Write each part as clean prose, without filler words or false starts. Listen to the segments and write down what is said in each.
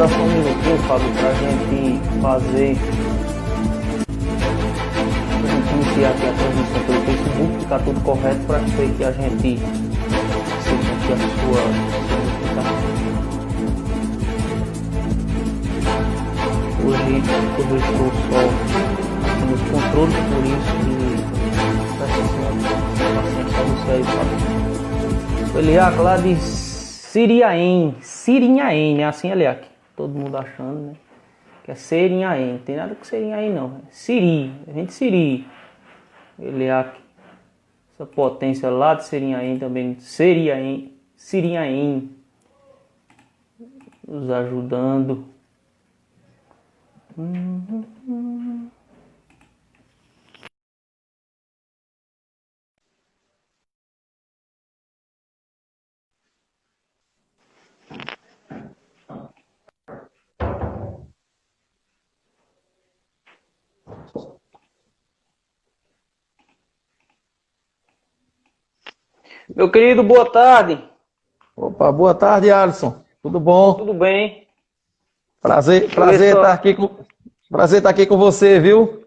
dar só um minutinho, Fábio, pra gente fazer. Pra gente iniciar aqui a transmissão pelo Facebook, ficar tudo correto para que a gente siga aqui a sua. Hoje eu estou só aqui nos controles, por isso que paciência você aí, Fábio. Eliac lá de Sirinhaém, né? Assim, Eliac. Todo mundo achando, né? Que é Serinhaém. Não tem nada com Serinhaém, não. É Siri. A gente Siri. Eliac. Essa potência lá de Serinhaém também. Sirinhaém. Nos ajudando. Meu querido, boa tarde. Opa, boa tarde, Alisson. Tudo bom? Tudo bem? Prazer estar aqui com você, viu?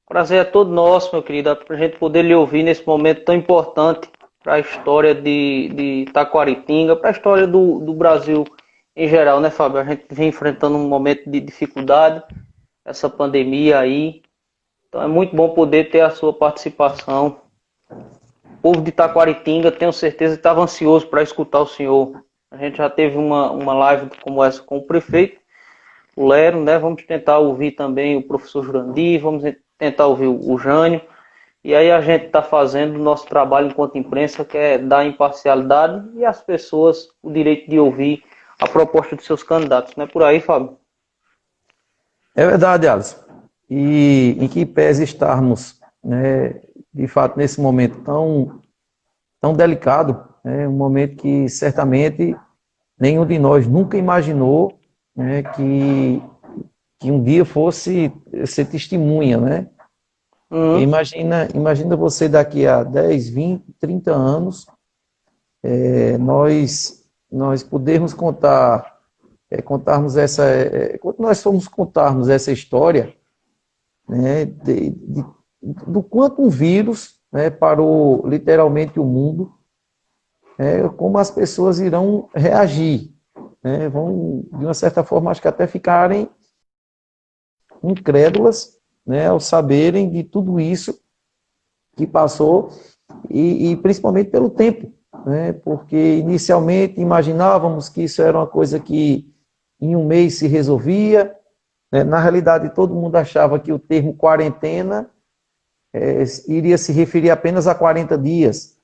Prazer é todo nosso, meu querido, para a gente poder lhe ouvir nesse momento tão importante para a história de Taquaritinga, para a história do Brasil em geral, né, Fábio? A gente vem enfrentando um momento de dificuldade, essa pandemia aí. Então é muito bom poder ter a sua participação. O povo de Taquaritinga, tenho certeza que estava ansioso para escutar o senhor. A gente já teve uma live como essa com o prefeito, o Lero, né? Vamos tentar ouvir também o professor Jurandir, vamos tentar ouvir o Jânio. E aí a gente está fazendo o nosso trabalho enquanto imprensa, que é dar imparcialidade e às pessoas o direito de ouvir a proposta dos seus candidatos. Não é por aí, Fábio? É verdade, Alisson. E em que pese estarmos, né, de fato, nesse momento tão delicado, né, um momento que certamente nenhum de nós nunca imaginou, né, que um dia fosse ser testemunha, né? Imagina você daqui a 10, 20, 30 anos, nós podermos quando nós formos contarmos essa história, né, do quanto um vírus, né, parou literalmente o mundo, como as pessoas irão reagir, né, vão, de uma certa forma, acho que até ficarem incrédulas, né, ao saberem de tudo isso que passou, e principalmente pelo tempo, né, porque inicialmente imaginávamos que isso era uma coisa que em um mês se resolvia, né, na realidade todo mundo achava que o termo quarentena iria se referir apenas a 40 dias,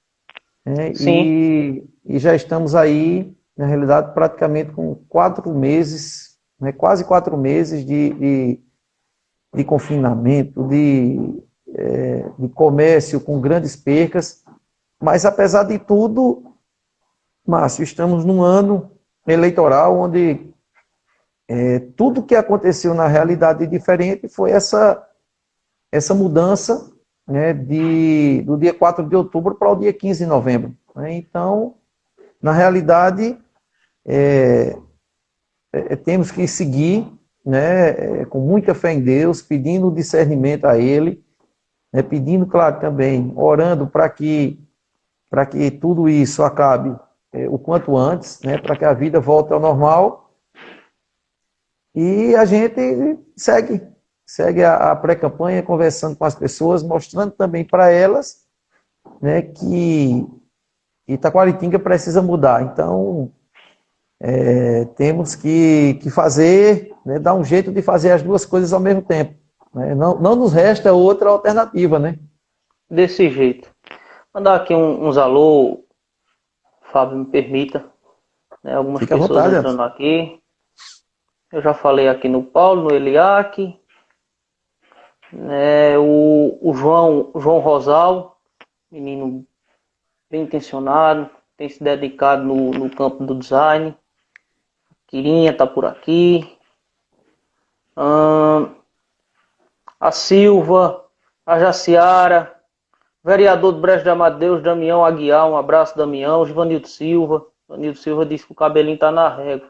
né, Sim. e já estamos aí, na realidade, praticamente com 4 meses, né, quase 4 meses de confinamento, de comércio com grandes percas, mas apesar de tudo, Márcio, estamos num ano eleitoral onde tudo que aconteceu na realidade diferente foi essa mudança, né, do dia 4 de outubro para o dia 15 de novembro. Né? Então, na realidade, temos que seguir, né, com muita fé em Deus, pedindo discernimento a Ele, né, pedindo, claro, também, orando para que tudo isso acabe o quanto antes, né, para que a vida volte ao normal. E a gente segue a pré-campanha, conversando com as pessoas, mostrando também para elas, né, que Itaquaritinga precisa mudar. Então, temos que fazer, né, dar um jeito de fazer as duas coisas ao mesmo tempo. Né? Não nos resta outra alternativa, né? Desse jeito. Mandar aqui uns alô, Fábio, me permita. Né, algumas Fique à pessoas vontade, entrando aqui. Eu já falei aqui no Paulo, no Eliac. O João Rosal, menino bem intencionado, tem se dedicado no campo do design. Quirinha está por aqui. A Silva, a Jaciara, vereador do Brejo de Amadeus, Damião Aguiar, um abraço, Damião. Givanildo Silva disse que o cabelinho está na régua.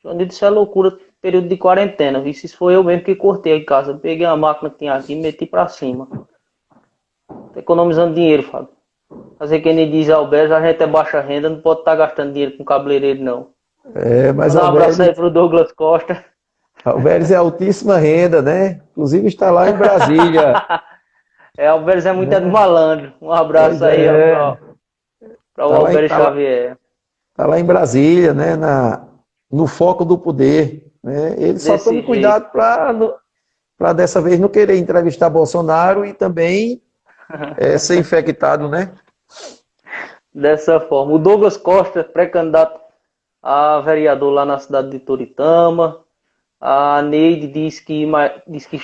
Johnny, isso é loucura, período de quarentena. Isso foi eu mesmo que cortei em casa. Peguei a máquina que tinha aqui e meti pra cima. Tô economizando dinheiro, Fábio. Fazer que nem diz Alberto, a gente é baixa renda, não pode estar gastando dinheiro com cabeleireiro, não. Mas Manda um abraço aí pro Douglas Costa. Alberes é altíssima renda, né? Inclusive está lá em Brasília. Alberto é muito Né? malandro. Um Pois abraço aí, ó, é. pra o Tá lá, Alberto Xavier. tá lá em Brasília, né? No foco do poder. Né? Ele só tome Desse jeito. cuidado para dessa vez não querer entrevistar Bolsonaro e também ser infectado, né? Dessa forma. O Douglas Costa, pré-candidato a vereador lá na cidade de Toritama. A Neide diz que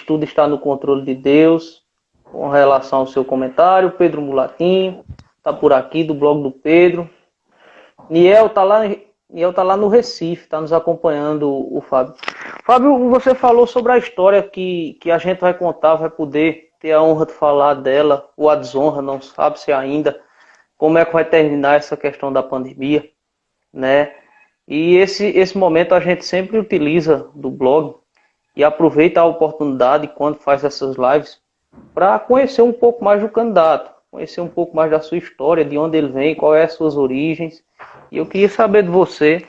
tudo está no controle de Deus, com relação ao seu comentário. Pedro Mulatinho está por aqui, do blog do Pedro. Niel tá lá no Recife, está nos acompanhando, o Fábio. Fábio, você falou sobre a história que a gente vai contar, vai poder ter a honra de falar dela, ou a desonra, não sabe se ainda, como é que vai terminar essa questão da pandemia, né? E esse momento a gente sempre utiliza do blog e aproveita a oportunidade quando faz essas lives para conhecer um pouco mais do candidato, conhecer um pouco mais da sua história, de onde ele vem, quais são as suas origens. E eu queria saber de você,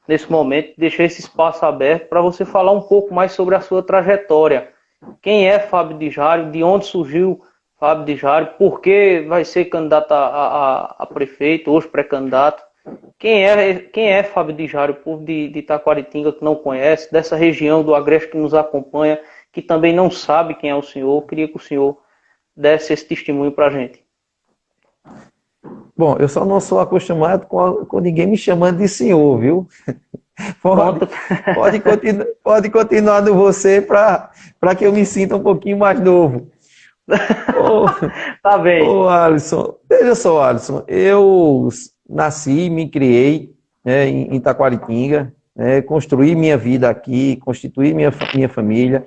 nesse momento, deixar esse espaço aberto para você falar um pouco mais sobre a sua trajetória. Quem é Fábio de Jário, de onde surgiu Fábio de Jário, por que vai ser candidato a prefeito, hoje pré-candidato. Quem é Fábio de Jário, o povo de Taquaritinga que não conhece, dessa região do Agreste que nos acompanha, que também não sabe quem é o senhor. Eu queria que o senhor desse esse testemunho para a gente. Bom, eu só não sou acostumado com ninguém me chamando de senhor, viu? Pode continuar no você para que eu me sinta um pouquinho mais novo. Tá bem. Alisson, veja só, Alisson, eu nasci, me criei, né, em Taquaritinga, né, construí minha vida aqui, constituí minha família.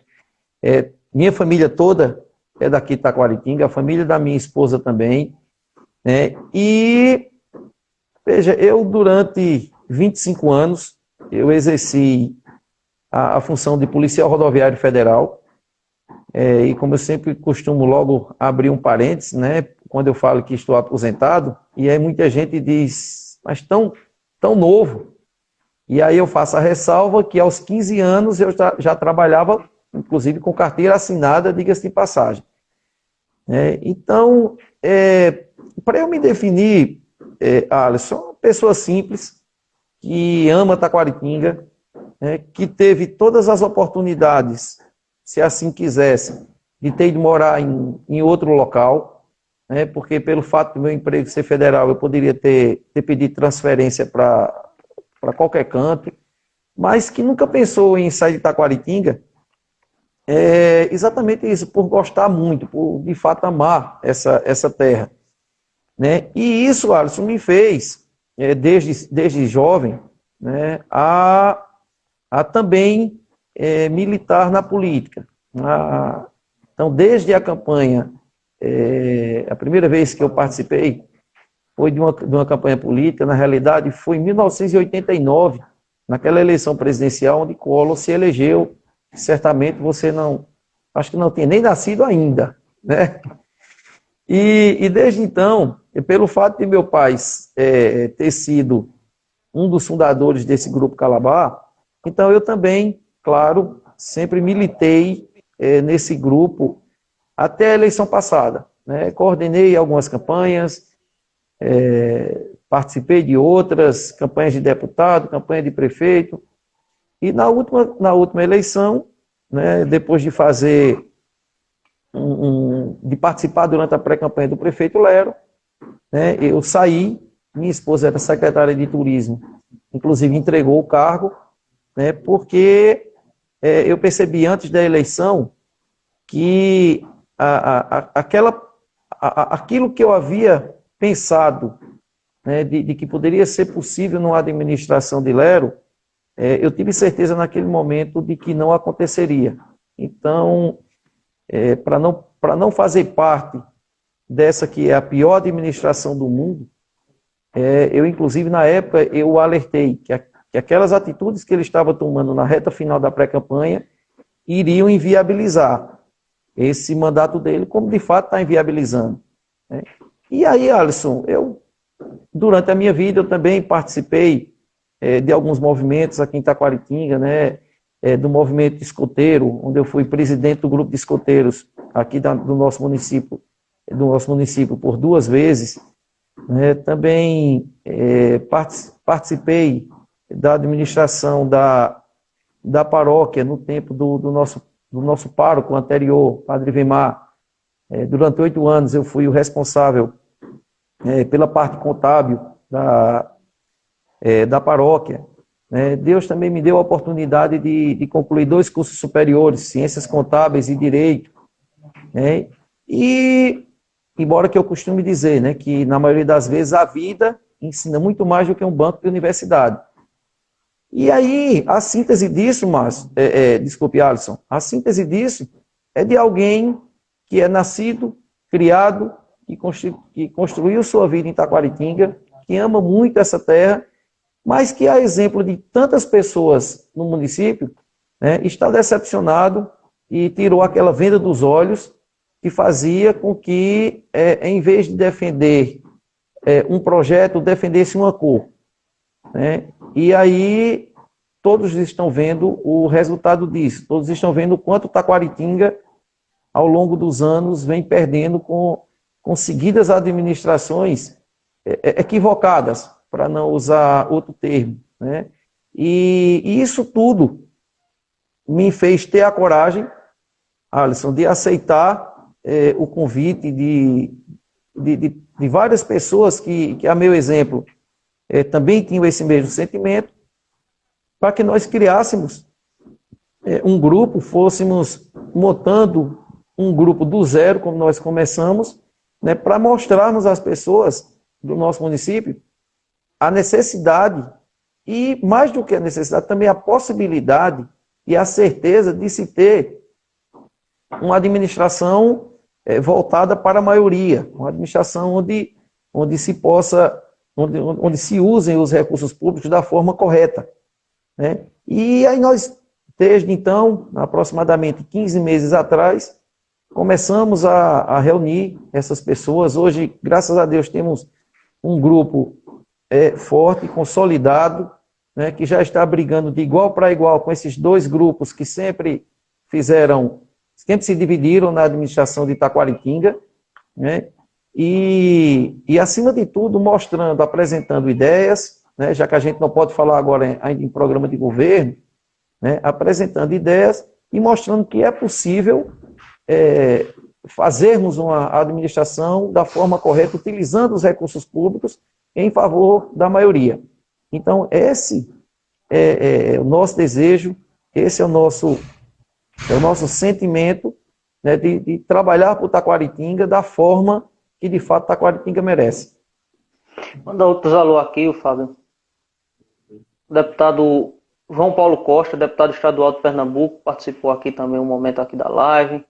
Minha família toda é daqui de Taquaritinga, a família da minha esposa também. Né, e, veja, eu durante 25 anos, eu exerci a função de policial rodoviário federal. E como eu sempre costumo logo abrir um parênteses, né, quando eu falo que estou aposentado, e aí muita gente diz, mas tão novo. E aí eu faço a ressalva que aos 15 anos eu já trabalhava, inclusive com carteira assinada, diga-se de passagem. Então, para eu me definir, Alisson, uma pessoa simples, que ama Taquaritinga, que teve todas as oportunidades, se assim quisesse, de ter de morar em outro local, porque pelo fato do meu emprego ser federal, eu poderia ter pedido transferência para qualquer canto, mas que nunca pensou em sair de Taquaritinga, exatamente isso, por gostar muito, por de fato amar essa terra. Né? E isso, Alisson, me fez, desde jovem, né, a também militar na política. Então, desde a campanha, a primeira vez que eu participei foi de uma campanha política, na realidade foi em 1989, naquela eleição presidencial onde Collor se elegeu. Certamente você acho que não tinha nem nascido ainda, né? E desde então, pelo fato de meu pai ter sido um dos fundadores desse Grupo Calabar, então eu também, claro, sempre militei nesse grupo até a eleição passada. Né? Coordenei algumas campanhas, participei de outras, campanhas de deputado, campanha de prefeito, e na última eleição, né, depois de fazer de participar durante a pré-campanha do prefeito Lero, né, eu saí, minha esposa era secretária de turismo, inclusive entregou o cargo, né, porque eu percebi antes da eleição que aquilo que eu havia pensado, né, de que poderia ser possível numa administração de Lero, eu tive certeza naquele momento de que não aconteceria. Então, para não fazer parte dessa que é a pior administração do mundo, eu, inclusive, na época, eu alertei que aquelas atitudes que ele estava tomando na reta final da pré-campanha iriam inviabilizar esse mandato dele, como de fato está inviabilizando, né? E aí, Alisson, durante a minha vida, eu também participei de alguns movimentos aqui em Taquaritinga, né? Do movimento escoteiro, onde eu fui presidente do grupo de escoteiros aqui do nosso município por 2 vezes, né? Também participei da administração da paróquia no tempo do nosso pároco anterior, Padre Vemar. Durante 8 anos eu fui o responsável pela parte contábil da paróquia. Deus também me deu a oportunidade de concluir 2 cursos superiores, Ciências Contábeis e Direito, né? E, embora que eu costume dizer, né, que na maioria das vezes a vida ensina muito mais do que um banco de universidade. E aí, a síntese disso, desculpe, Alisson, a síntese disso é de alguém que é nascido, criado, que construiu sua vida em Taquaritinga, que ama muito essa terra, mas que, a exemplo de tantas pessoas no município, né, está decepcionado e tirou aquela venda dos olhos que fazia com que, em vez de defender um projeto, defendesse uma cor, né? E aí todos estão vendo o resultado disso, todos estão vendo o quanto Taquaritinga, ao longo dos anos, vem perdendo com seguidas administrações equivocadas, para não usar outro termo, né? E isso tudo me fez ter a coragem, Alisson, de aceitar o convite de várias pessoas que, a meu exemplo, também tinham esse mesmo sentimento, para que nós criássemos um grupo, fôssemos montando um grupo do zero, como nós começamos, né, para mostrarmos às pessoas do nosso município a necessidade, e mais do que a necessidade, também a possibilidade e a certeza de se ter uma administração voltada para a maioria, uma administração onde se usem os recursos públicos da forma correta, né? E aí nós, desde então, aproximadamente 15 meses atrás, começamos a reunir essas pessoas. Hoje, graças a Deus, temos um grupo forte, consolidado, né, que já está brigando de igual para igual com esses 2 grupos que sempre se dividiram na administração de Taquaritinga, né? E acima de tudo, apresentando ideias, né, já que a gente não pode falar agora ainda em programa de governo, né, apresentando ideias e mostrando que é possível fazermos uma administração da forma correta, utilizando os recursos públicos em favor da maioria. Então, esse é o nosso desejo, esse é o nosso sentimento, né, de trabalhar por Taquaritinga da forma que, de fato, Taquaritinga merece. Manda outros alô aqui, o Fábio. O deputado João Paulo Costa, deputado estadual de Pernambuco, participou aqui também um momento aqui da live.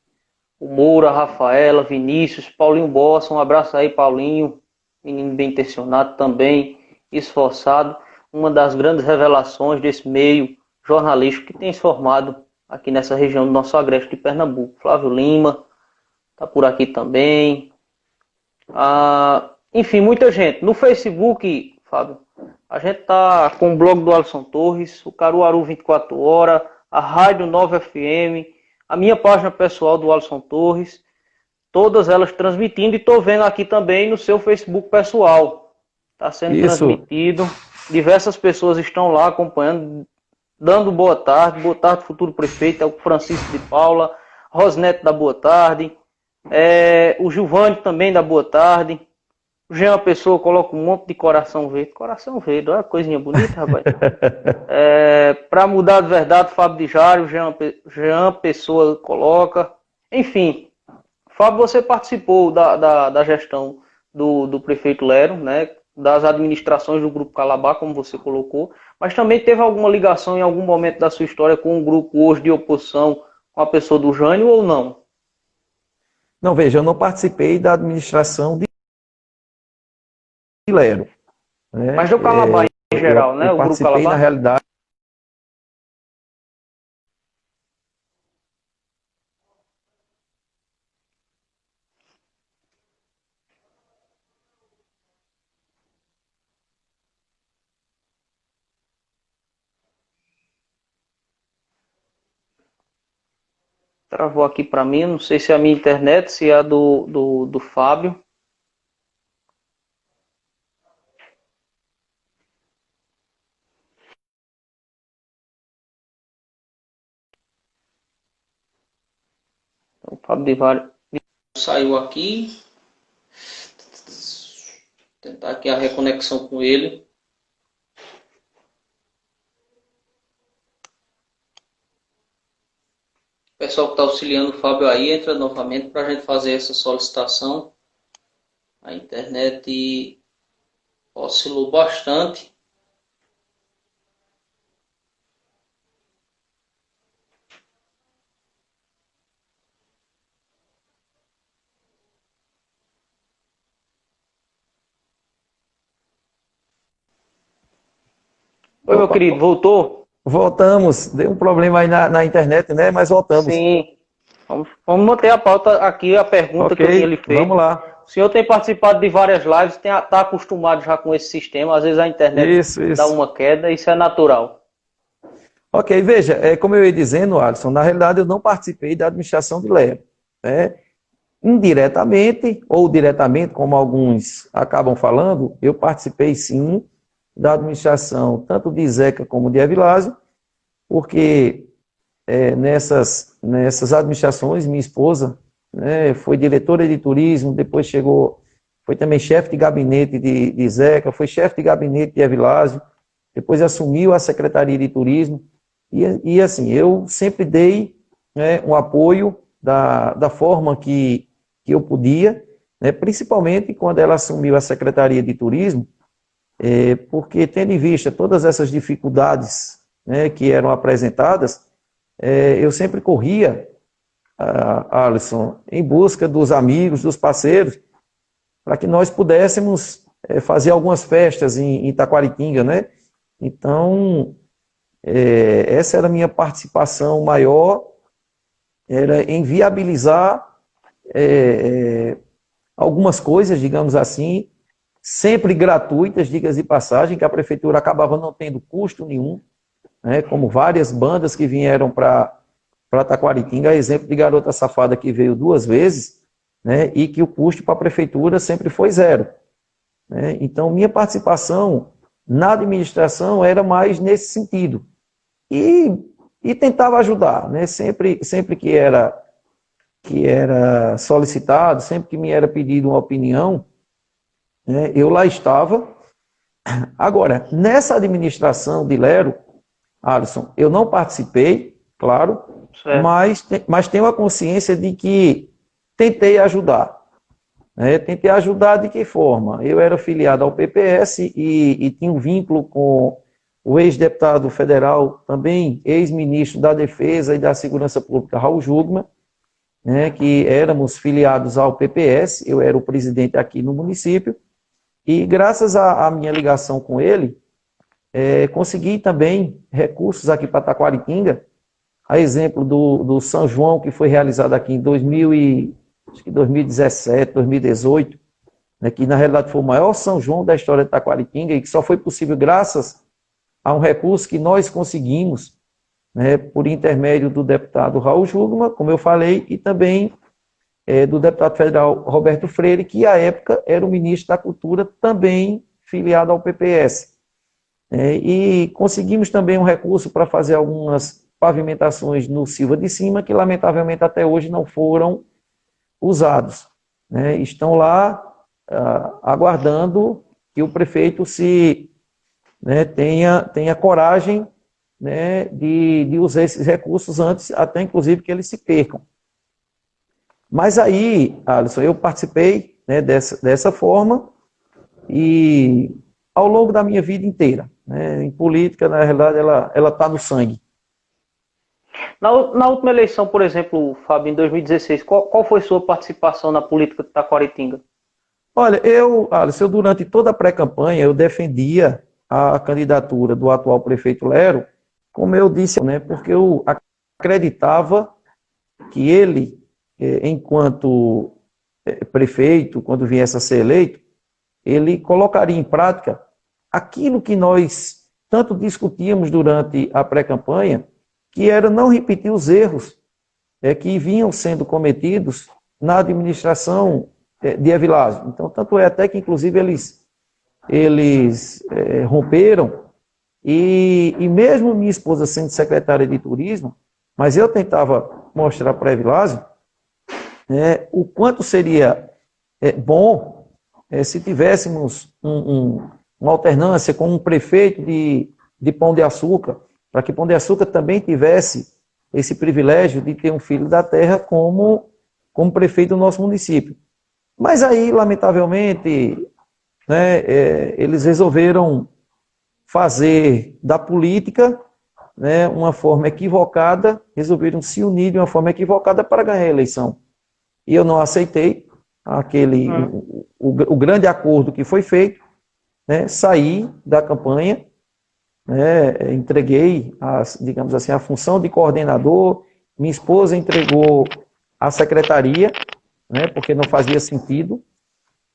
O Moura, a Rafaela, Vinícius, Paulinho Bossa, um abraço aí, Paulinho, menino bem intencionado também, esforçado, uma das grandes revelações desse meio jornalístico que tem se formado aqui nessa região do nosso agreste de Pernambuco. Flávio Lima está por aqui também. Enfim, muita gente. No Facebook, Fábio, a gente está com o blog do Alisson Torres, o Caruaru 24 Horas, a Rádio 9 FM, a minha página pessoal do Alisson Torres, todas elas transmitindo, e estou vendo aqui também no seu Facebook pessoal. Está sendo transmitido. Diversas pessoas estão lá acompanhando, dando boa tarde, futuro prefeito, é o Francisco de Paula, Rosneto da boa tarde, o Gilvânio também da boa tarde, o Jean Pessoa coloca um monte de coração verde, olha que coisinha bonita, rapaz. Para mudar de verdade, Fábio de Jário, Jean Pessoa coloca, enfim, Fábio, você participou da gestão do prefeito Lero, né, das administrações do Grupo Calabá, como você colocou, mas também teve alguma ligação em algum momento da sua história com um grupo hoje de oposição com a pessoa do Jânio ou não? Não, veja, eu não participei da administração de Lero, né? Mas do Calabá em geral, né? Eu O Grupo participei, na Calabar. realidade, Travou aqui para mim, não sei se é a minha internet, se é a do Fábio. Então, o Fábio de Vale saiu aqui. Tentar aqui a reconexão com ele. O pessoal que está auxiliando o Fábio aí, entra novamente para a gente fazer essa solicitação. A internet oscilou bastante. Oi, meu opa, querido, voltou? voltamos. Deu um problema aí na internet, né? Mas voltamos. Sim. Vamos manter a pauta aqui, a pergunta que eu tinha lhe Ok, vamos feito. lá. O senhor tem participado de várias lives, está acostumado já com esse sistema, às vezes a internet Isso, dá isso. uma queda, isso é natural. Ok, veja, como eu ia dizendo, Alisson, na realidade eu não participei da administração de Lero, né? Indiretamente ou diretamente, como alguns acabam falando, eu participei sim da administração tanto de Zeca como de Evilásio, porque nessas administrações, minha esposa, né, foi diretora de turismo, depois foi também chefe de gabinete de Zeca, foi chefe de gabinete de Evilásio, depois assumiu a Secretaria de Turismo, e assim, eu sempre dei, né, um apoio da forma que eu podia, né, principalmente quando ela assumiu a Secretaria de Turismo, porque tendo em vista todas essas dificuldades, né, que eram apresentadas, eu sempre corria, Alisson, em busca dos amigos, dos parceiros, para que nós pudéssemos fazer algumas festas em Itaquaritinga, né? Então, essa era a minha participação maior, era em viabilizar algumas coisas, digamos assim, sempre gratuitas, digas de passagem, que a prefeitura acabava não tendo custo nenhum, né? Como várias bandas que vieram para Taquaritinga, exemplo de Garota Safada que veio 2 vezes, né, e que o custo para a prefeitura sempre foi zero, né? Então, minha participação na administração era mais nesse sentido. E, e tentava ajudar, né? Sempre que era solicitado, sempre que me era pedido uma opinião, né, eu lá estava. Agora, nessa administração de Lero, Alisson, eu não participei, claro, Certo. mas tenho a consciência de que tentei ajudar, né? Tentei ajudar de que forma? Eu era filiado ao PPS e tinha um vínculo com o ex-deputado federal, também ex-ministro da Defesa e da Segurança Pública, Raul Jugman, né, que éramos filiados ao PPS, eu era o presidente aqui no município, e graças à minha ligação com ele, consegui também recursos aqui para Taquaritinga, a exemplo do São João, que foi realizado aqui em 2017, 2018, né, que na realidade foi o maior São João da história de Taquaritinga e que só foi possível graças a um recurso que nós conseguimos, né, por intermédio do deputado Raul Jugman, como eu falei, e também do deputado federal Roberto Freire, que à época era o ministro da Cultura, também filiado ao PPS. E conseguimos também um recurso para fazer algumas pavimentações no Silva de Cima, que lamentavelmente até hoje não foram usados, né? Estão lá aguardando que o prefeito né, tenha coragem, né, de usar esses recursos antes, até inclusive que eles se percam. Mas aí, Alisson, eu participei, né, dessa forma e ao longo da minha vida inteira, né, em política, na realidade, ela está no sangue. Na última eleição, por exemplo, Fábio, em 2016, qual foi sua participação na política de Taquaritinga? Olha, Alisson, durante toda a pré-campanha, eu defendia a candidatura do atual prefeito Lero, como eu disse, né, porque eu acreditava que ele, enquanto prefeito, quando viesse a ser eleito, ele colocaria em prática aquilo que nós tanto discutíamos durante a pré-campanha, que era não repetir os erros que vinham sendo cometidos na administração de Evilásio. Então, tanto é até que, inclusive, eles romperam, e mesmo minha esposa sendo secretária de turismo, mas eu tentava mostrar para Evilásio o quanto seria bom se tivéssemos uma alternância com um prefeito de Pão de Açúcar, para que Pão de Açúcar também tivesse esse privilégio de ter um filho da terra como prefeito do nosso município. Mas aí, lamentavelmente, eles resolveram fazer da política uma forma equivocada, resolveram se unir de uma forma equivocada para ganhar a eleição. E eu não aceitei o grande acordo que foi feito, saí da campanha, entreguei, digamos assim, a função de coordenador, minha esposa entregou a secretaria, porque não fazia sentido,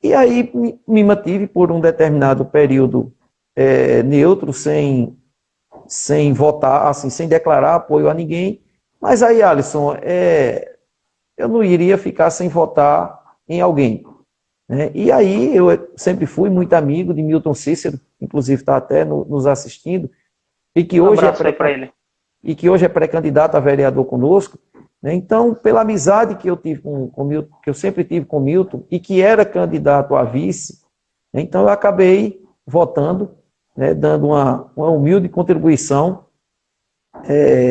e aí me mantive por um determinado período neutro, sem votar, assim, sem declarar apoio a ninguém, mas aí, Alisson, eu não iria ficar sem votar em alguém. E aí eu sempre fui muito amigo de Milton Cícero, inclusive está até nos assistindo, e que hoje é pré-candidato a vereador conosco. Então, pela amizade que eu tive com Milton, que eu sempre tive com Milton, e que era candidato a vice, então eu acabei votando, dando uma humilde contribuição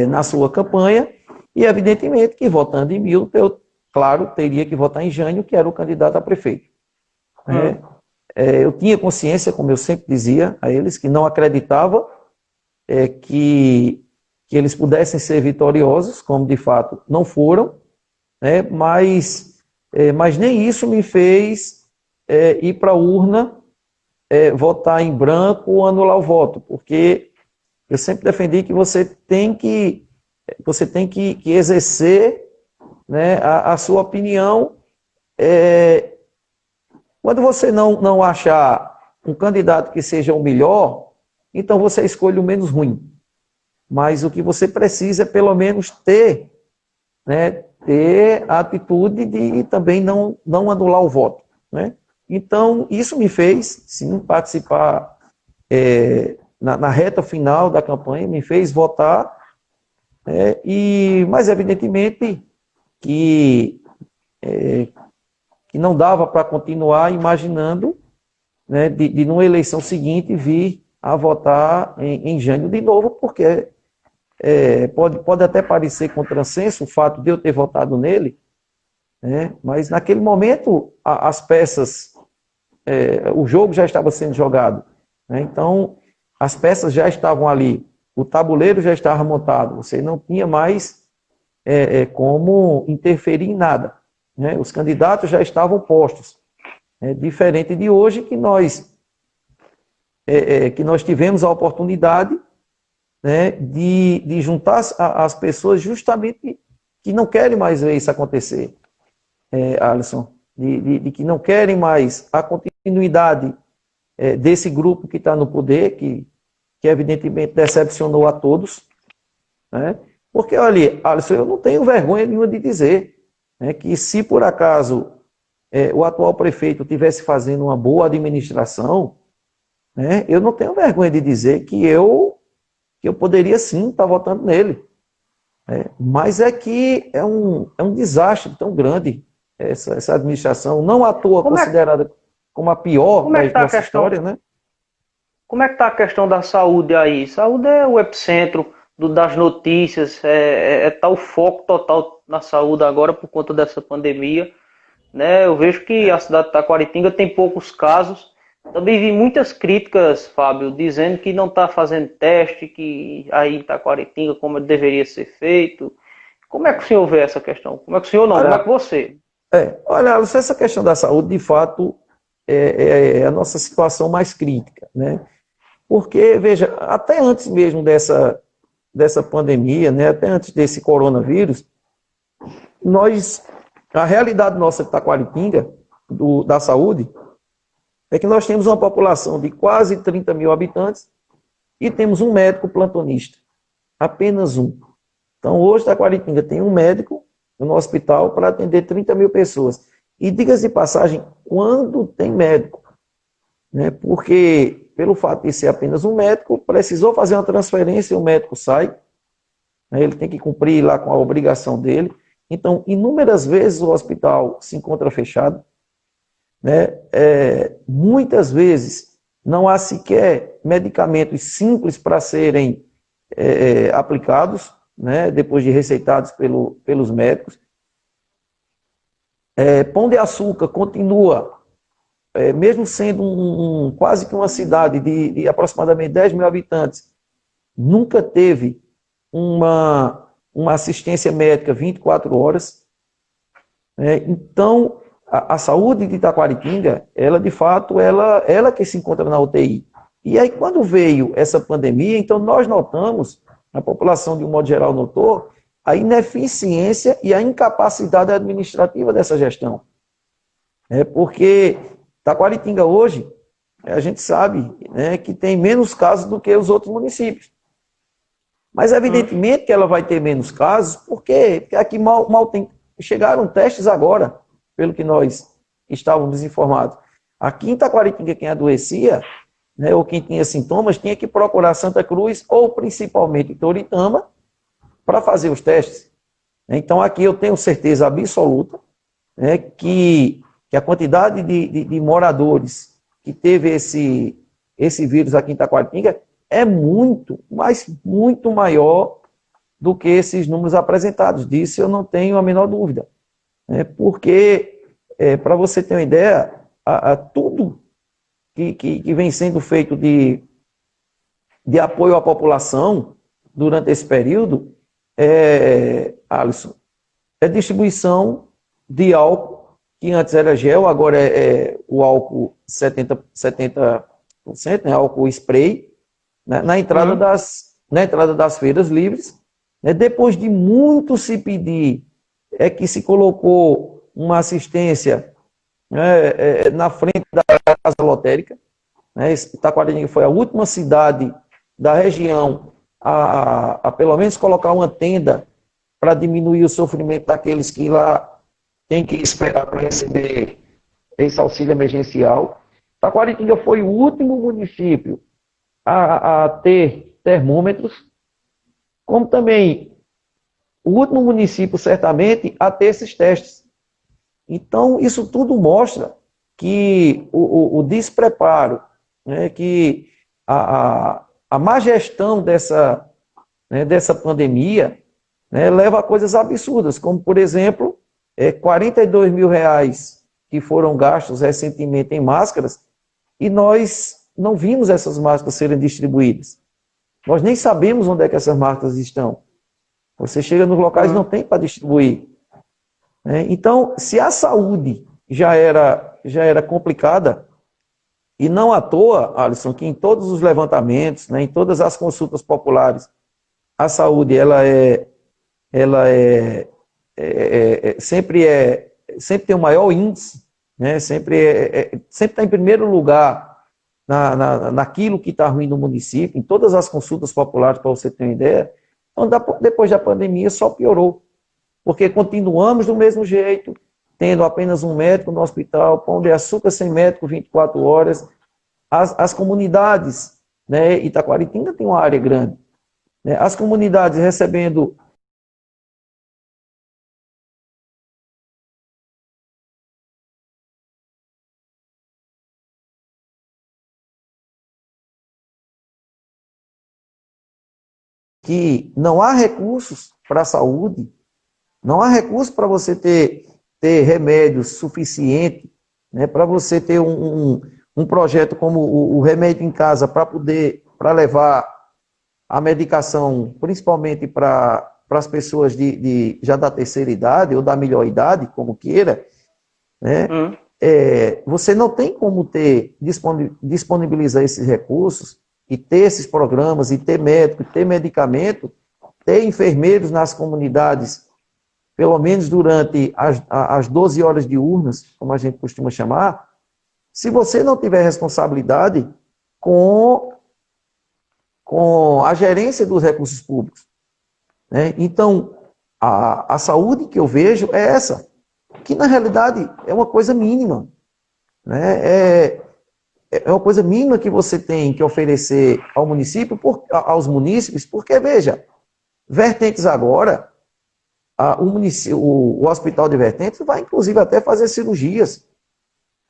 na sua campanha, e evidentemente que votando em Milton, eu, claro, teria que votar em Jânio, que era o candidato a prefeito. Eu tinha consciência, como eu sempre dizia a eles, que não acreditava que eles pudessem ser vitoriosos, como de fato não foram, mas nem isso me fez ir para a urna, votar em branco ou anular o voto, porque eu sempre defendi que você tem que exercer a sua opinião. Quando você não achar um candidato que seja o melhor, então você escolhe o menos ruim. Mas o que você precisa é pelo menos ter a atitude de também não anular o voto. Então, isso me fez, sim, participar na reta final da campanha, me fez votar, mas evidentemente que não dava para continuar imaginando de numa eleição seguinte vir a votar em Jânio de novo, porque pode até parecer contrassenso o fato de eu ter votado nele, mas naquele momento as peças, o jogo já estava sendo jogado, então as peças já estavam ali, o tabuleiro já estava montado, você não tinha mais como interferir em nada, os candidatos já estavam postos, diferente de hoje que nós tivemos a oportunidade de juntar as pessoas justamente que não querem mais ver isso acontecer, Alisson, de que não querem mais a continuidade desse grupo que está no poder, que evidentemente decepcionou a todos, porque, olha, Alisson, eu não tenho vergonha nenhuma de dizer que se por acaso o atual prefeito estivesse fazendo uma boa administração, eu não tenho vergonha de dizer que eu poderia sim estar votando nele. Mas é que é um desastre tão grande essa administração, não à toa considerada como a pior da nossa história, né? Como é que está a questão da saúde aí? Saúde é o epicentro das notícias, tá o foco total na saúde agora por conta dessa pandemia, Eu vejo que a cidade de Taquaritinga tem poucos casos. Também vi muitas críticas, Fábio, dizendo que não está fazendo teste, que aí em Taquaritinga como deveria ser feito. Como é que o senhor vê essa questão? Como é que o senhor não? Como é que você? Olha, essa questão da saúde, de fato, é a nossa situação mais crítica, Porque, veja, até antes mesmo dessa pandemia, né, até antes desse coronavírus, a realidade nossa de Taquaritinga, da saúde, é que nós temos uma população de quase 30 mil habitantes e temos um médico plantonista, apenas um. Então, hoje, Taquaritinga tem um médico no hospital para atender 30 mil pessoas. E diga-se de passagem, quando tem médico, né, porque pelo fato de ser apenas um médico, precisou fazer uma transferência, o médico sai, né, ele tem que cumprir lá com a obrigação dele. Então, inúmeras vezes o hospital se encontra fechado, né, muitas vezes não há sequer medicamentos simples para serem aplicados, né, depois de receitados pelos médicos. Pão de Açúcar continua, mesmo sendo quase que uma cidade de aproximadamente 10 mil habitantes, nunca teve uma assistência médica 24 horas. Então, a saúde de Taquaritinga, ela de fato, ela que se encontra na UTI. E aí, quando veio essa pandemia, então nós notamos, a população de um modo geral notou, a ineficiência e a incapacidade administrativa dessa gestão. Porque Taquaritinga hoje, a gente sabe, né, que tem menos casos do que os outros municípios. Mas, evidentemente, que ela vai ter menos casos, porque aqui mal tem. Chegaram testes agora, pelo que nós estávamos informados. Aqui em Taquaritinga, quem adoecia, né, ou quem tinha sintomas, tinha que procurar Santa Cruz, ou principalmente Toritama, para fazer os testes. Então, aqui eu tenho certeza absoluta, né, que a quantidade de moradores que teve esse vírus aqui em Taquaritinga é muito, mas muito maior do que esses números apresentados. Disso eu não tenho a menor dúvida. Porque, para você ter uma ideia, tudo que vem sendo feito de apoio à população durante esse período, Alisson, é distribuição de álcool, que antes era gel, agora é o álcool 70%, né, álcool spray, né, na entrada das feiras livres. Depois de muito se pedir, que se colocou uma assistência na frente da casa lotérica. Taquaritinga foi a última cidade da região a pelo menos colocar uma tenda para diminuir o sofrimento daqueles que lá têm que esperar para receber esse auxílio emergencial. Taquaritinga foi o último município a ter termômetros, como também o último município, certamente, a ter esses testes. Então, isso tudo mostra que o despreparo, né, que a má gestão dessa pandemia, né, leva a coisas absurdas, como, por exemplo, 42 mil reais que foram gastos recentemente em máscaras, e nós não vimos essas máscaras serem distribuídas. Nós nem sabemos onde é que essas máscaras estão. Você chega nos locais e não tem para distribuir. Então, se a saúde já era complicada, e não à toa, Alisson, que em todos os levantamentos, né, em todas as consultas populares, a saúde sempre tem o maior índice, né, sempre está em primeiro lugar naquilo que está ruim no município, em todas as consultas populares, para você ter uma ideia. Então, depois da pandemia, só piorou, porque continuamos do mesmo jeito, tendo apenas um médico no hospital, Pão de Açúcar sem médico 24 horas, as comunidades, né, Taquaritinga tem uma área grande, né, as comunidades recebendo que não há recursos para a saúde, não há recursos para você ter remédios suficientes, né, para você ter um projeto como o Remédio em Casa para levar a medicação, principalmente para as pessoas já da terceira idade ou da melhor idade, como queira, né? Você não tem como disponibilizar esses recursos e ter esses programas, e ter médico, e ter medicamento, ter enfermeiros nas comunidades, pelo menos durante as 12 horas diurnas, como a gente costuma chamar, se você não tiver responsabilidade com a gerência dos recursos públicos, né? Então, a saúde que eu vejo é essa, que na realidade é uma coisa mínima, né? É uma coisa mínima que você tem que oferecer ao município, aos munícipes, porque, veja, Vertentes agora, o Hospital de Vertentes vai, inclusive, até fazer cirurgias,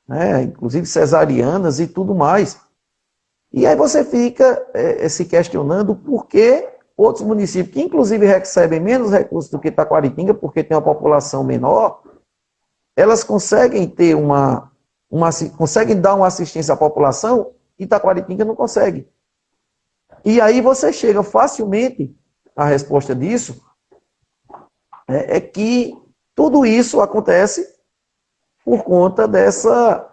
né? Inclusive cesarianas e tudo mais. E aí você fica se questionando por que outros municípios, que inclusive recebem menos recursos do que Taquaritinga, porque tem uma população menor, elas conseguem ter conseguem dar uma assistência à população e Taquaritinga não consegue. E aí você chega facilmente à resposta disso, é que tudo isso acontece por conta dessa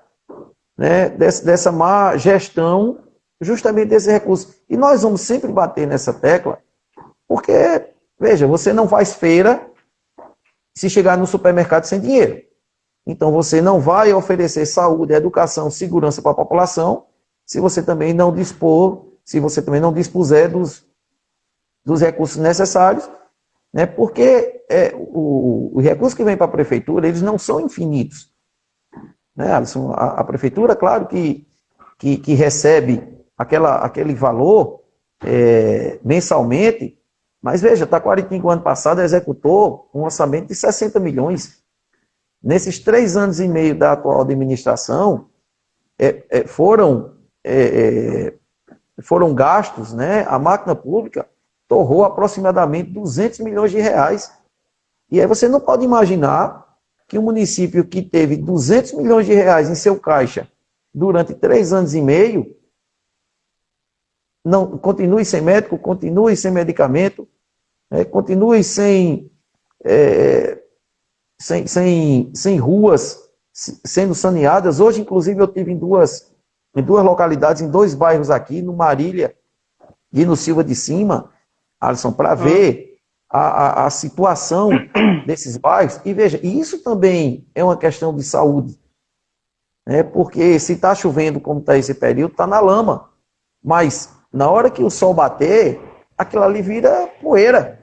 má gestão justamente desse recurso. E nós vamos sempre bater nessa tecla, porque, veja, você não faz feira se chegar no supermercado sem dinheiro. Então, você não vai oferecer saúde, educação, segurança para a população se você também não dispuser dos recursos necessários, né? Porque os recursos que vêm para a prefeitura, eles não são infinitos, né, Alisson? A prefeitura, claro que recebe aquele valor mensalmente, mas veja, Taquaritinga, ano passado, executou um orçamento de 60 milhões. Nesses 3 anos e meio da atual administração, foram gastos, né? A máquina pública torrou aproximadamente 200 milhões de reais. E aí você não pode imaginar que um município que teve 200 milhões de reais em seu caixa durante 3 anos e meio, não continue sem médico, continue sem medicamento, continue sem ruas sendo saneadas. Hoje, inclusive, eu tive em duas localidades, em 2 bairros aqui, no Marília e no Silva de Cima, Alisson, para ver a situação desses bairros. E veja, isso também é uma questão de saúde, né? Porque se está chovendo, como está esse período, está na lama. Mas na hora que o sol bater, aquilo ali vira poeira,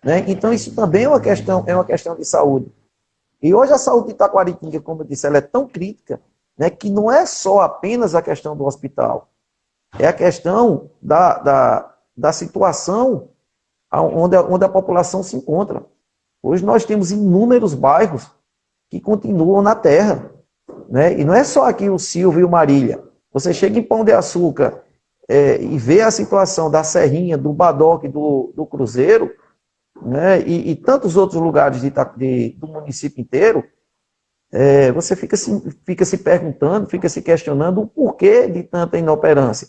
né? Então isso também é uma questão de saúde. E hoje a saúde de Taquaritinga, como eu disse, ela é tão crítica, né, que não é só apenas a questão do hospital, é a questão da situação onde a população se encontra. Hoje nós temos inúmeros bairros que continuam na terra, né? E não é só aqui o Silva e o Marília. Você chega em Pão de Açúcar e vê a situação da Serrinha, do Badoque, do Cruzeiro, né? E tantos outros lugares do município inteiro, você fica se perguntando, fica se questionando o porquê de tanta inoperância.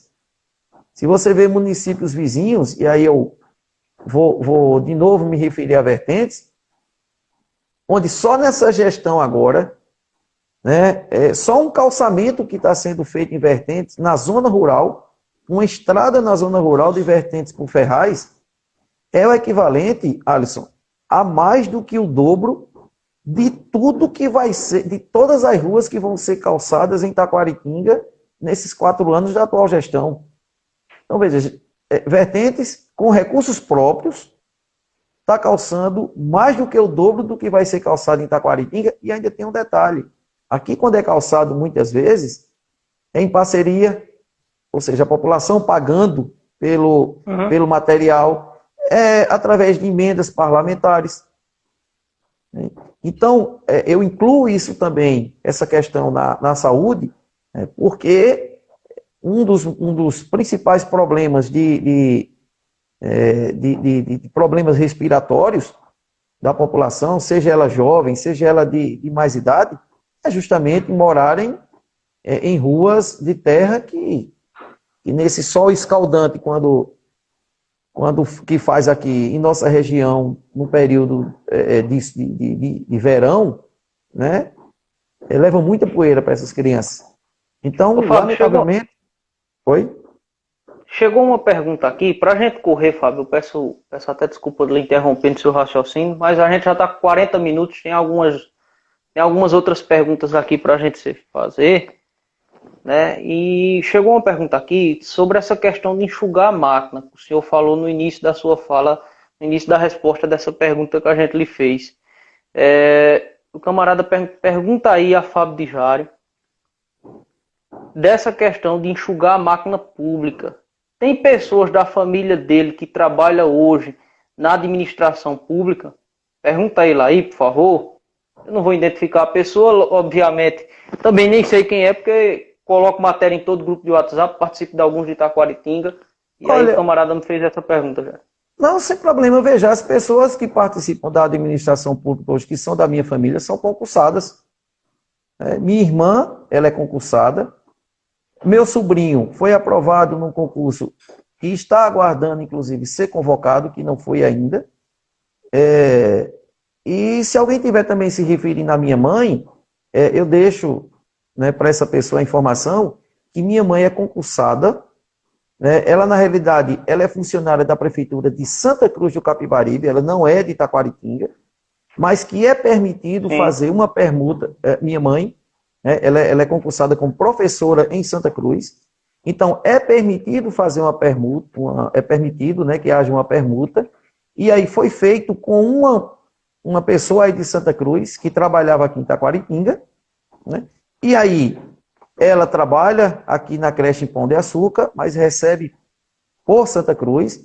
Se você vê municípios vizinhos, e aí eu vou de novo me referir a Vertentes, onde só nessa gestão agora, né, só um calçamento que está sendo feito em Vertentes, na zona rural, uma estrada na zona rural de Vertentes por Ferraz, é o equivalente, Alisson, a mais do que o dobro de tudo que vai ser, de todas as ruas que vão ser calçadas em Taquaritinga nesses 4 anos da atual gestão. Então, veja, Vertentes, com recursos próprios, está calçando mais do que o dobro do que vai ser calçado em Taquaritinga, e ainda tem um detalhe. Aqui, quando é calçado, muitas vezes, é em parceria, ou seja, a população pagando pelo material, através de emendas parlamentares. Então, eu incluo isso também, essa questão na saúde, porque um dos principais problemas de problemas respiratórios da população, seja ela jovem, seja ela de mais idade, é justamente morarem em ruas de terra que nesse sol escaldante, quando que faz aqui em nossa região, no período de verão, né, leva muita poeira para essas crianças. Então, Ô, Fábio, lamentavelmente... Oi? Chegou uma pergunta aqui, para a gente correr, Fábio, peço até desculpa de lhe interromper no seu raciocínio, mas a gente já está com 40 minutos, tem algumas outras perguntas aqui para a gente fazer, né? E chegou uma pergunta aqui sobre essa questão de enxugar a máquina, que o senhor falou no início da sua fala, no início da resposta dessa pergunta que a gente lhe fez. O camarada pergunta aí a Fábio de Jário dessa questão de enxugar a máquina pública. Tem pessoas da família dele que trabalham hoje na administração pública? Pergunta ele aí, por favor. Eu não vou identificar a pessoa, obviamente. Também nem sei quem é, porque coloco matéria em todo grupo de WhatsApp, participo de alguns de Itaquaritinga. E aí o camarada me fez essa pergunta já. Não, sem problema. Veja, as pessoas que participam da administração pública hoje, que são da minha família, são concursadas. Minha irmã, ela é concursada. Meu sobrinho foi aprovado num concurso que está aguardando, inclusive, ser convocado, que não foi ainda. E se alguém tiver também se referindo à minha mãe, eu deixo, né, para essa pessoa a informação que minha mãe é concursada. Ela, na realidade, ela é funcionária da Prefeitura de Santa Cruz do Capibaribe, ela não é de Itaquaritinga, mas que é permitido fazer uma permuta. Minha mãe, ela é concursada como professora em Santa Cruz, então é permitido fazer uma permuta, é permitido, né, que haja uma permuta, e aí foi feito com uma pessoa aí de Santa Cruz, que trabalhava aqui em Itaquaritinga, né, e aí ela trabalha aqui na creche em Pão de Açúcar, mas recebe por Santa Cruz,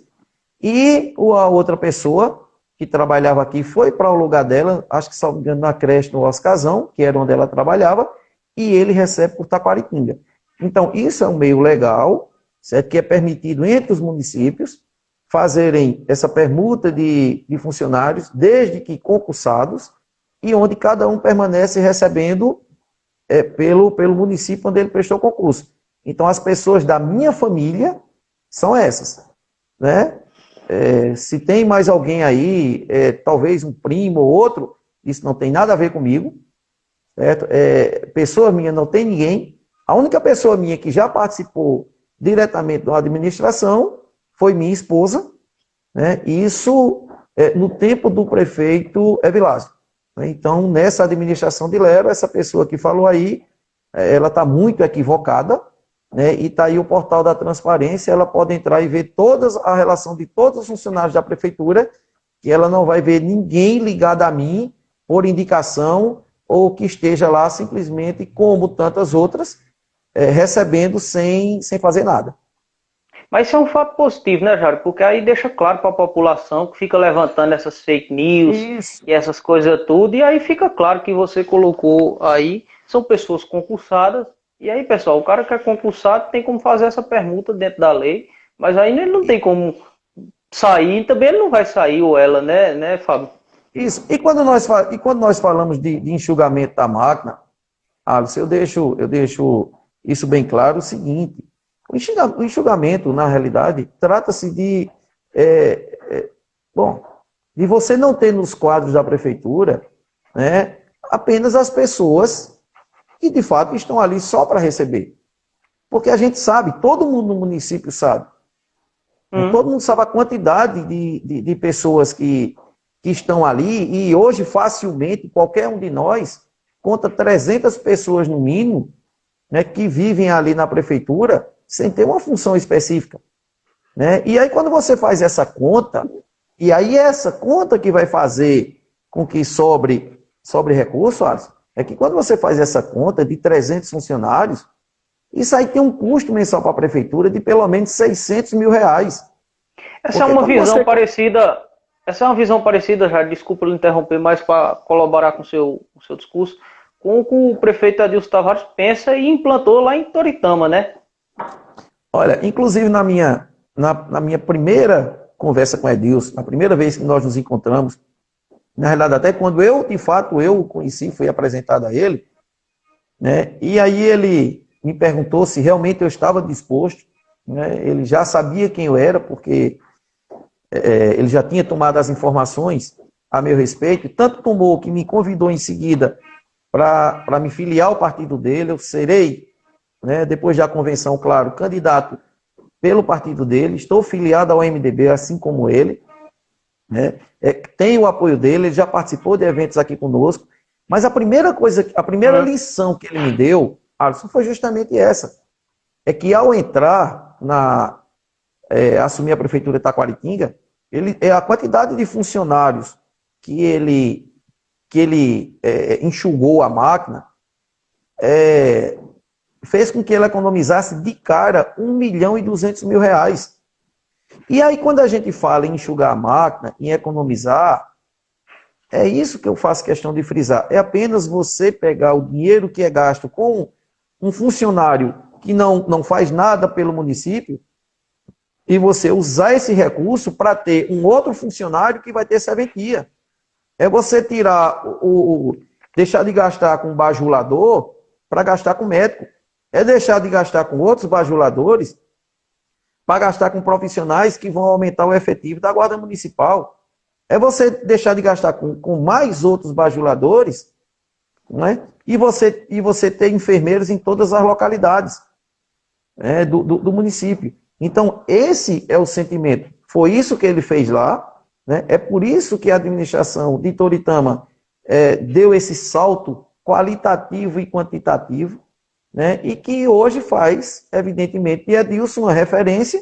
e a outra pessoa que trabalhava aqui foi para o lugar dela, acho que, se não me engano, na creche no Oscazão, que era onde ela trabalhava, e ele recebe por Taquaritinga. Então, isso é um meio legal, certo? Que é permitido entre os municípios fazerem essa permuta de funcionários, desde que concursados, e onde cada um permanece recebendo pelo município onde ele prestou concurso. Então, as pessoas da minha família são essas, né? Se tem mais alguém aí, talvez um primo ou outro, isso não tem nada a ver comigo, certo? Pessoa minha não tem ninguém. A única pessoa minha que já participou diretamente da administração foi minha esposa, né? Isso no tempo do prefeito Evilásio. Então, nessa administração de Lero, essa pessoa que falou aí, ela está muito equivocada, né? E está aí o portal da transparência, ela pode entrar e ver a relação de todos os funcionários da prefeitura, que ela não vai ver ninguém ligado a mim por indicação, ou que esteja lá simplesmente, como tantas outras, recebendo sem fazer nada. Mas isso é um fato positivo, né, Jário? Porque aí deixa claro para a população que fica levantando essas fake news e essas coisas tudo, e aí fica claro que você colocou aí, são pessoas concursadas, e aí, pessoal, o cara que é concursado tem como fazer essa permuta dentro da lei, mas aí ele não tem como sair, também ele não vai sair, ou ela, né, Fábio? Isso. E quando nós falamos de enxugamento da máquina, Alisson, eu deixo isso bem claro, o seguinte: o enxugamento, na realidade, trata-se de você não ter nos quadros da prefeitura, né, apenas as pessoas que, de fato, estão ali só para receber. Porque a gente sabe, todo mundo no município sabe. Todo mundo sabe a quantidade de pessoas que estão ali, e hoje, facilmente, qualquer um de nós conta 300 pessoas, no mínimo, né, que vivem ali na prefeitura sem ter uma função específica, né? E aí, quando você faz essa conta, e aí essa conta que vai fazer com que sobre recurso, Alisson, é que quando você faz essa conta de 300 funcionários, isso aí tem um custo mensal para a prefeitura de pelo menos R$600 mil. Essa é uma visão parecida, já, desculpa lhe interromper, mas para colaborar com o seu discurso, com o que o prefeito Adilson Tavares pensa e implantou lá em Toritama, né? Olha, inclusive na minha primeira conversa com o Edilson, na primeira vez que nós nos encontramos, na realidade até quando eu o conheci, fui apresentado a ele, né? E aí ele me perguntou se realmente eu estava disposto, né? Ele já sabia quem eu era, porque ele já tinha tomado as informações a meu respeito, tanto tomou que me convidou em seguida para me filiar ao partido dele. Eu serei, né, depois da convenção, claro, candidato pelo partido dele, estou filiado ao MDB, assim como ele, né? Tenho o apoio dele, ele já participou de eventos aqui conosco, mas a primeira lição que ele me deu, Alisson, foi justamente essa, é que ao entrar assumir a prefeitura de Taquaritinga, a quantidade de funcionários que ele enxugou a máquina, fez com que ele economizasse de cara R$ 1.200.000. E aí, quando a gente fala em enxugar a máquina, em economizar, é isso que eu faço questão de frisar. É apenas você pegar o dinheiro que é gasto com um funcionário que não faz nada pelo município e você usar esse recurso para ter um outro funcionário que vai ter serventia. É você tirar deixar de gastar com bajulador para gastar com médico. É deixar de gastar com outros bajuladores para gastar com profissionais que vão aumentar o efetivo da Guarda Municipal. É você deixar de gastar com mais outros bajuladores, né? E você ter enfermeiros em todas as localidades, né, do município. Então, esse é o sentimento. Foi isso que ele fez lá, né? É por isso que a administração de Toritama deu esse salto qualitativo e quantitativo, né? E que hoje faz, evidentemente, de Edilson uma referência,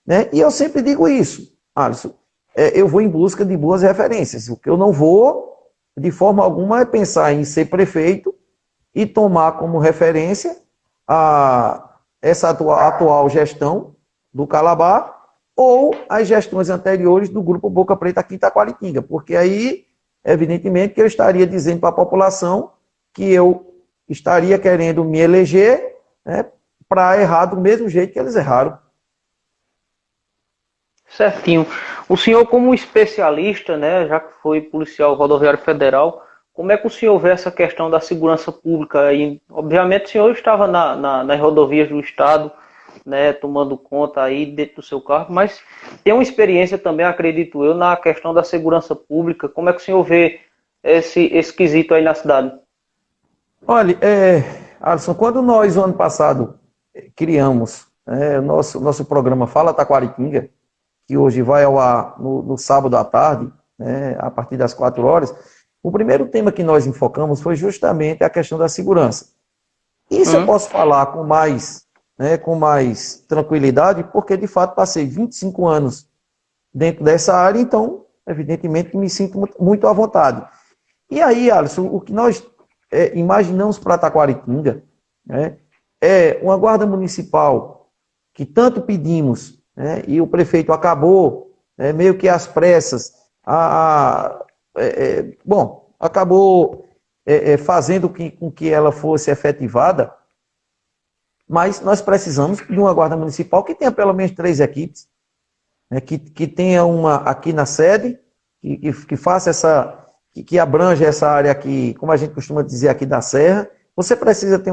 né? E eu sempre digo isso, Alisson, eu vou em busca de boas referências. O que eu não vou, de forma alguma, é pensar em ser prefeito e tomar como referência essa atual gestão do Calabar ou as gestões anteriores do Grupo Boca Preta aqui em Taquaritinga, porque aí, evidentemente, que eu estaria dizendo para a população que eu estaria querendo me eleger, né, para errar do mesmo jeito que eles erraram. Certinho. O senhor, como especialista, né, já que foi policial rodoviário federal, como é que o senhor vê essa questão da segurança pública aí? Obviamente o senhor estava nas rodovias do estado, né, tomando conta aí dentro do seu cargo, mas tem uma experiência também, acredito eu, na questão da segurança pública. Como é que o senhor vê esse quesito aí na cidade? Olha, Alisson, quando nós, no ano passado, criamos o nosso programa Fala Taquaritinga, que hoje vai ao ar no sábado à tarde, né, a partir das 4 horas, o primeiro tema que nós enfocamos foi justamente a questão da segurança. Isso eu posso falar com mais tranquilidade, porque de fato passei 25 anos dentro dessa área, então, evidentemente, que me sinto muito à vontade. E aí, Alisson, o que nós imaginamos para Taquaritinga, né, é uma guarda municipal que tanto pedimos, né, e o prefeito acabou, meio que às pressas, acabou fazendo com que ela fosse efetivada, mas nós precisamos de uma guarda municipal que tenha pelo menos 3 equipes, né, que tenha uma aqui na sede, que faça que abranja essa área aqui, como a gente costuma dizer aqui da Serra. Você precisa ter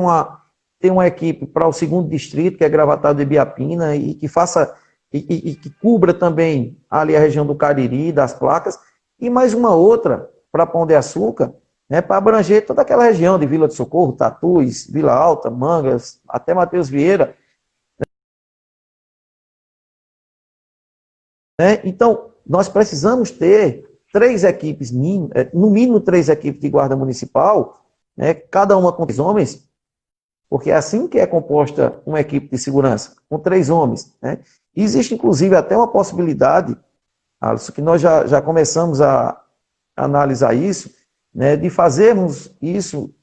uma equipe para o 2º distrito, que é Gravatado e Ibiapina, e que faça e que cubra também ali a região do Cariri, das Placas, e mais uma outra para Pão de Açúcar, né, para abranger toda aquela região de Vila do Socorro, Tatus, Vila Alta, Mangas, até Mateus Vieira. Né? Então, nós precisamos ter 3 equipes, no mínimo 3 equipes de guarda municipal, né, cada uma com 3 homens, porque é assim que é composta uma equipe de segurança, com 3 homens. Né? Existe, inclusive, até uma possibilidade, Alisson, que nós já começamos a analisar isso, né, de fazermos isso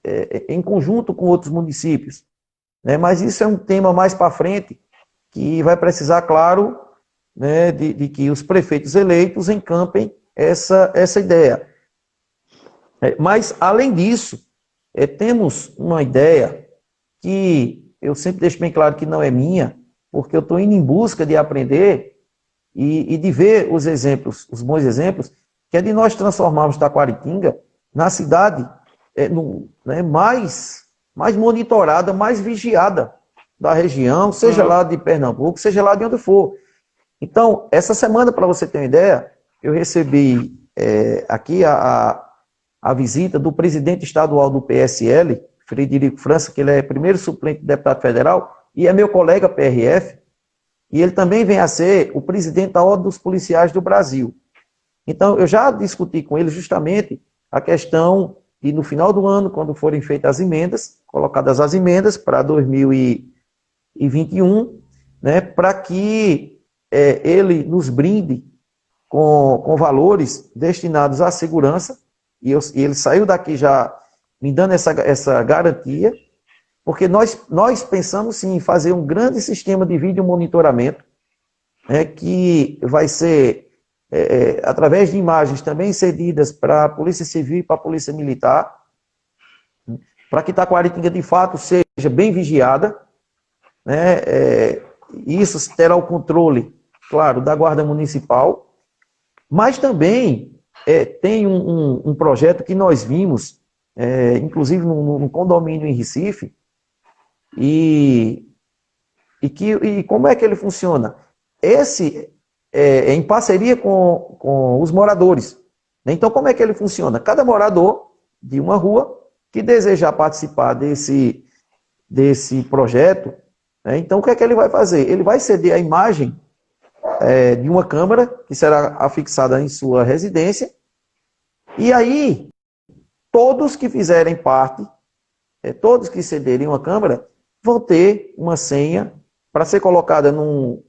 em conjunto com outros municípios. Né? Mas isso é um tema mais para frente, que vai precisar, claro, né, de que os prefeitos eleitos encampem essa ideia. Mas, além disso, temos uma ideia que eu sempre deixo bem claro que não é minha, porque eu estou indo em busca de aprender e de ver os exemplos, os bons exemplos, que é de nós transformarmos Taquaritinga na cidade mais monitorada, mais vigiada da região, seja lá de Pernambuco, seja lá de onde for. Então, essa semana, para você ter uma ideia, eu recebi aqui a visita do presidente estadual do PSL, Frederico França, que ele é primeiro suplente de deputado federal, e é meu colega PRF, e ele também vem a ser o presidente da Ordem dos Policiais do Brasil. Então, eu já discuti com ele justamente a questão de, no final do ano, quando forem feitas as emendas, colocadas as emendas para 2021, né, para que ele nos brinde com valores destinados à segurança, e ele saiu daqui já me dando essa garantia, porque nós pensamos sim em fazer um grande sistema de vídeo monitoramento, que vai ser através de imagens também cedidas para a Polícia Civil e para a Polícia Militar, para que Taquaritinga de fato seja bem vigiada, né? Isso terá o controle, claro, da Guarda Municipal, mas também tem um projeto que nós vimos, inclusive num condomínio em Recife, e como é que ele funciona? Esse é em parceria com os moradores. Então, como é que ele funciona? Cada morador de uma rua que desejar participar desse projeto, né, então o que é que ele vai fazer? Ele vai ceder a imagem de uma câmera que será afixada em sua residência, e aí todos que fizerem parte, todos que cederem uma câmera, vão ter uma senha para ser colocada num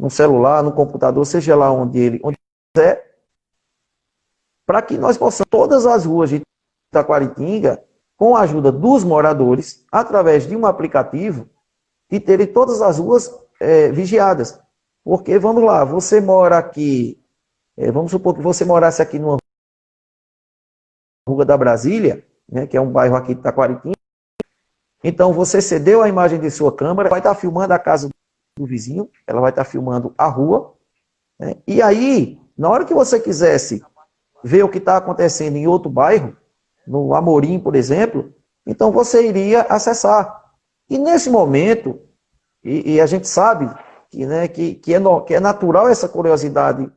celular, no computador, seja lá onde quiser, para que nós possamos, todas as ruas de Taquaritinga, com a ajuda dos moradores, através de um aplicativo, e terem todas as ruas vigiadas. Porque, vamos lá, você mora aqui, vamos supor que você morasse aqui numa rua da Brasília, né, que é um bairro aqui de Taquaritinga, então você cedeu a imagem de sua câmera, vai estar filmando a casa do vizinho, ela vai estar filmando a rua, né, e aí, na hora que você quisesse ver o que está acontecendo em outro bairro, no Amorim, por exemplo, então você iria acessar. E nesse momento, e a gente sabe que, né, que é natural essa curiosidade.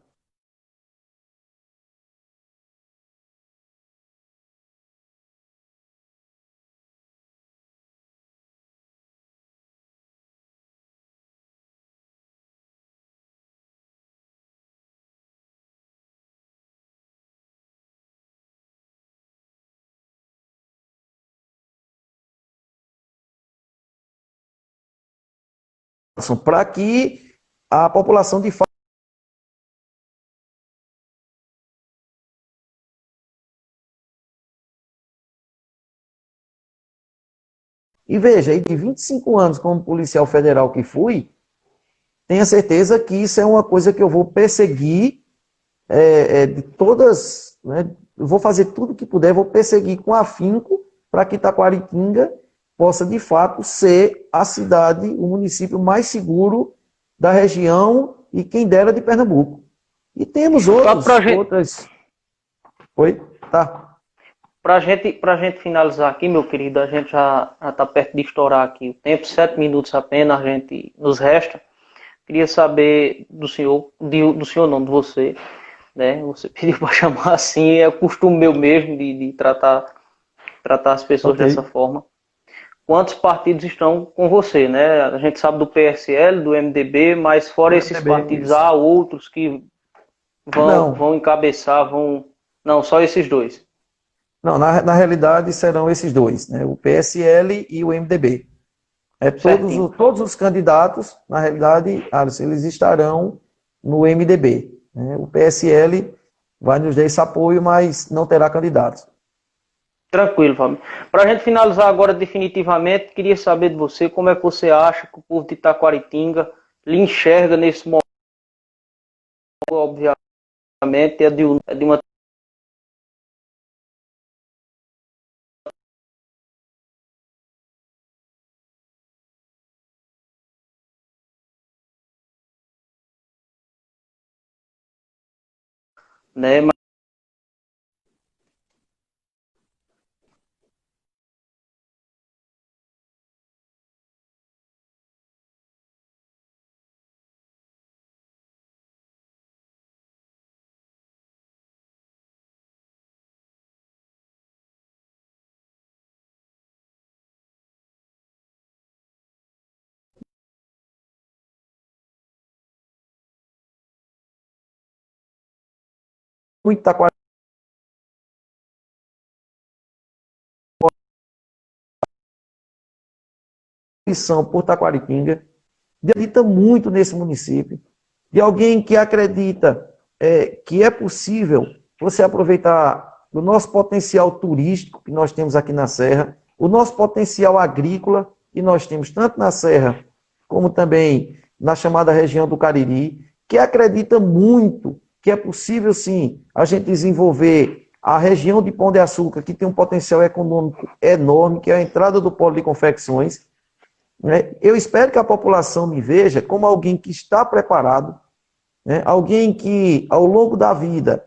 Para que a população de fato. E veja, aí de 25 anos como policial federal que fui, tenha certeza que isso é uma coisa que eu vou perseguir de todas, né, eu vou fazer tudo que puder, vou perseguir com afinco para que Taquaritinga possa de fato ser a cidade, o município mais seguro da região e quem dera de Pernambuco. E temos outras. Oi? Tá. Pra gente finalizar aqui, meu querido, a gente já está perto de estourar aqui o tempo, 7 minutos apenas, a gente nos resta. Queria saber do senhor, do senhor não, de você, né? Você pediu para chamar assim, é o costume meu mesmo de tratar as pessoas Ok. dessa forma. Quantos partidos estão com você, né? A gente sabe do PSL, do MDB, mas fora O esses MDB, partidos, isso. há outros que Não, vão encabeçar, vão... Não, só esses dois. não, na realidade serão esses dois, né? O PSL e o MDB. Certinho. Todos os candidatos, na realidade, Alisson, eles estarão no MDB, né? O PSL vai nos dar esse apoio, mas não terá candidatos. Tranquilo, Fábio. Para a gente finalizar agora definitivamente, queria saber de você como é que você acha que o povo de Itaquaritinga lhe enxerga nesse momento, obviamente, é de uma né, muito Taquaritinga por Taquaritinga, acredita muito nesse município, de alguém que acredita que é possível você aproveitar o nosso potencial turístico que nós temos aqui na Serra, o nosso potencial agrícola que nós temos tanto na Serra como também na chamada região do Cariri, que acredita muito que é possível sim a gente desenvolver a região de Pão de Açúcar, que tem um potencial econômico enorme, que é a entrada do polo de confecções. Eu espero que a população me veja como alguém que está preparado, alguém que, ao longo da vida,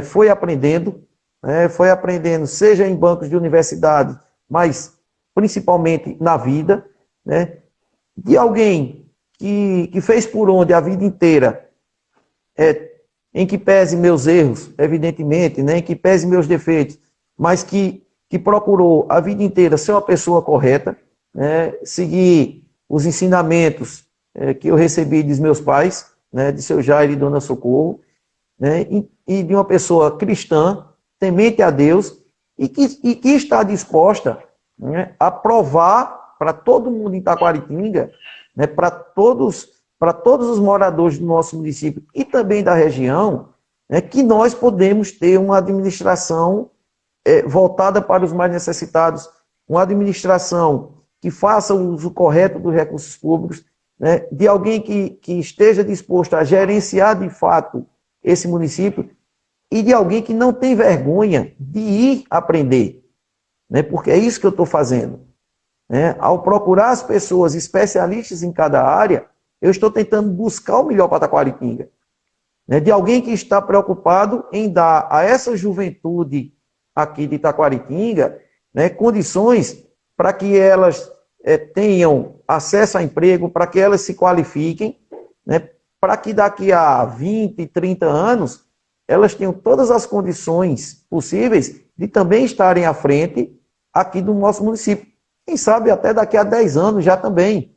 foi aprendendo, seja em bancos de universidade, mas principalmente na vida, de alguém que fez por onde a vida inteira, em que pese meus erros, evidentemente, em que pese meus defeitos, mas que procurou a vida inteira ser uma pessoa correta, seguir os ensinamentos que eu recebi dos meus pais, de seu Jair e Dona Socorro, e de uma pessoa cristã, temente a Deus, e que está disposta a provar para todo mundo em Taquaritinga, para todos os moradores do nosso município e também da região, que nós podemos ter uma administração voltada para os mais necessitados, uma administração que faça o uso correto dos recursos públicos, de alguém que esteja disposto a gerenciar de fato esse município e de alguém que não tem vergonha de ir aprender, porque é isso que eu estou fazendo. Ao procurar as pessoas especialistas em cada área, eu estou tentando buscar o melhor para Taquaritinga, de alguém que está preocupado em dar a essa juventude aqui de Taquaritinga condições para que elas tenham acesso a emprego, para que elas se qualifiquem, para que daqui a 20, 30 anos, elas tenham todas as condições possíveis de também estarem à frente aqui do nosso município. Quem sabe até daqui a 10 anos já também.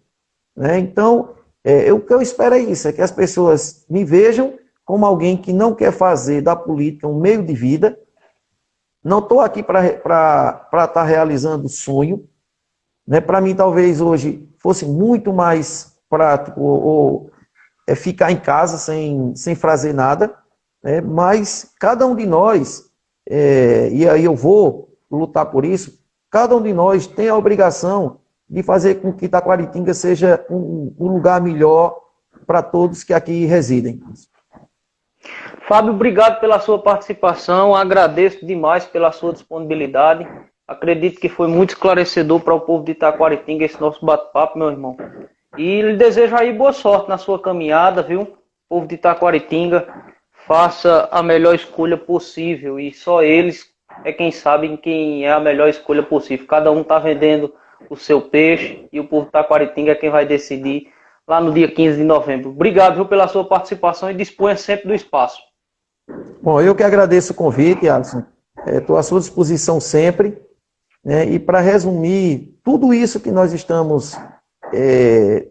Então, o que eu espero é isso, é que as pessoas me vejam como alguém que não quer fazer da política um meio de vida. Não estou aqui para estar realizando sonho. Para mim, talvez hoje fosse muito mais prático ficar em casa sem fazer nada, mas cada um de nós, e aí eu vou lutar por isso, cada um de nós tem a obrigação de fazer com que Taquaritinga seja um lugar melhor para todos que aqui residem. Fábio, obrigado pela sua participação, agradeço demais pela sua disponibilidade. Acredito que foi muito esclarecedor para o povo de Taquaritinga esse nosso bate-papo, meu irmão. E lhe desejo aí boa sorte na sua caminhada, viu? O povo de Taquaritinga, faça a melhor escolha possível. E só eles quem sabem quem é a melhor escolha possível. Cada um está vendendo o seu peixe e o povo de Taquaritinga é quem vai decidir lá no dia 15 de novembro. Obrigado, viu, pela sua participação e disponha sempre do espaço. Bom, eu que agradeço o convite, Alisson. Estou à sua disposição sempre. E para resumir, tudo isso que nós estamos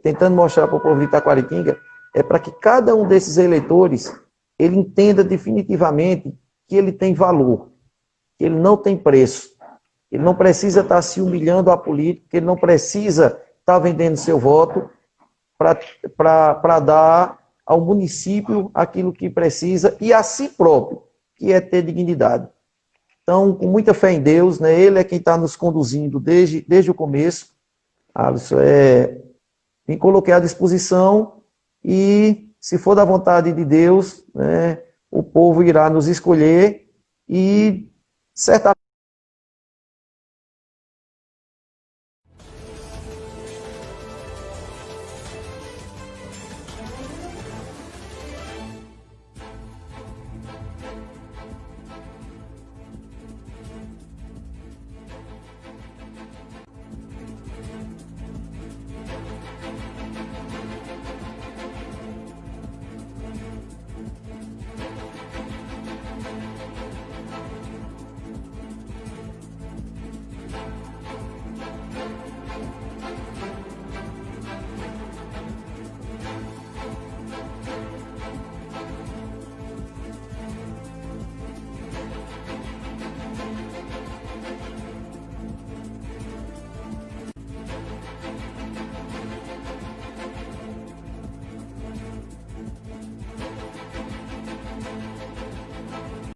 tentando mostrar para o povo de Taquaritinga é para que cada um desses eleitores ele entenda definitivamente que ele tem valor, que ele não tem preço, ele não precisa estar se humilhando à política, ele não precisa estar vendendo seu voto para dar ao município aquilo que precisa e a si próprio, que é ter dignidade. Então, com muita fé em Deus, Ele é quem está nos conduzindo desde o começo. Alisson, me coloquei à disposição e, se for da vontade de Deus, o povo irá nos escolher e certamente